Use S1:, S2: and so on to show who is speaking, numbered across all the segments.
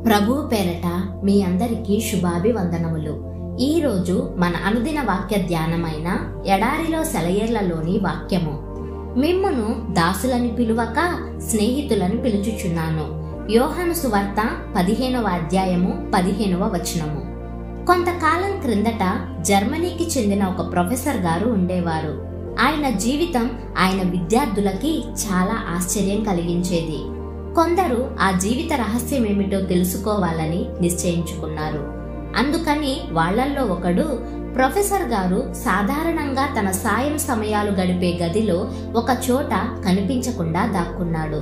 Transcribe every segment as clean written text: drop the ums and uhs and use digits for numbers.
S1: ప్రభువు పేరట మీ అందరికీ శుభాభివందనములు. ఈరోజు మన అనుదిన వాక్య ధ్యానమైన ఎడారిలో సెలయేర్లలోని వాక్యము. మిమ్మును దాసులని పిలువక స్నేహితులని పిలుచుచున్నాను. యోహాను సువార్త 15వ అధ్యాయము 15వ వచనము. కొంతకాలం క్రిందట జర్మనీకి చెందిన ఒక ప్రొఫెసర్ గారు ఉండేవారు. ఆయన జీవితం ఆయన విద్యార్థులకి చాలా ఆశ్చర్యం కలిగించేది. కొందరు ఆ జీవిత రహస్యం ఏమిటో తెలుసుకోవాలని నిశ్చయించుకున్నారు. అందుకని వాళ్లల్లో ఒకడు, ప్రొఫెసర్ గారు సాధారణంగా తన సాయం సమయాలు గడిపే గదిలో ఒక చోట కనిపించకుండా దాక్కున్నాడు.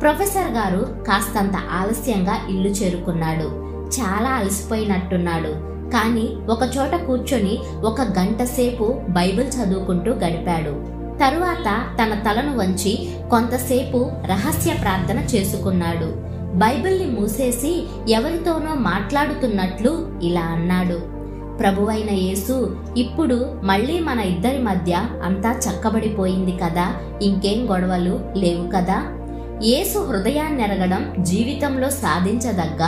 S1: ప్రొఫెసర్ గారు కాస్తంత ఆలస్యంగా ఇల్లు చేరుకున్నాడు. చాలా అలసిపోయినట్టున్నాడు. కానీ ఒక చోట కూర్చొని 1 గంట సేపు బైబిల్ చదువుకుంటూ గడిపాడు. తరువాత తన తలను వంచి కొంతసేపు రహస్య ప్రార్థన చేసుకున్నాడు. బైబిల్ని మూసేసి ఎవరితోనో మాట్లాడుతున్నట్లు ఇలా అన్నాడు: ప్రభువైన యేసు, ఇప్పుడు మళ్ళీ మన ఇద్దరి మధ్య అంతా చక్కబడిపోయింది కదా, ఇంకేం గొడవలు లేవు కదా. యేసు హృదయాన్నెరగడం జీవితంలో సాధించదగ్గ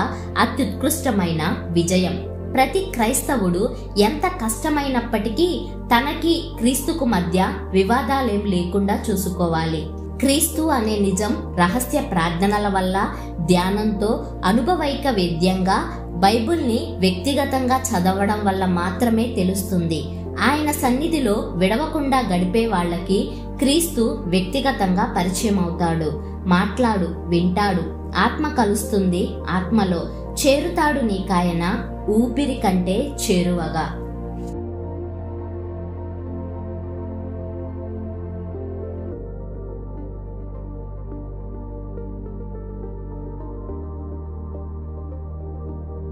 S1: అత్యుత్కృష్టమైన విజయం. ప్రతి క్రైస్తవుడు ఎంత కష్టమైనప్పటికీ తనకి క్రీస్తుకు మధ్య వివాదాలేం లేకుండా చూసుకోవాలి. క్రీస్తు అనే నిజం రహస్య ప్రార్థనల వల్ల, ధ్యానంతో, అనుభవైక వేద్యంగా, బైబిల్ని వ్యక్తిగతంగా చదవడం వల్ల మాత్రమే తెలుస్తుంది. ఆయన సన్నిధిలో విడవకుండా గడిపే వాళ్ళకి క్రీస్తు వ్యక్తిగతంగా పరిచయం అవుతాడు. మాట్లాడు, వింటాడు, ఆత్మ కలుస్తుంది, ఆత్మలో చేరుతాడు నీకాయన ఊపిరి కంటే చేరువగా.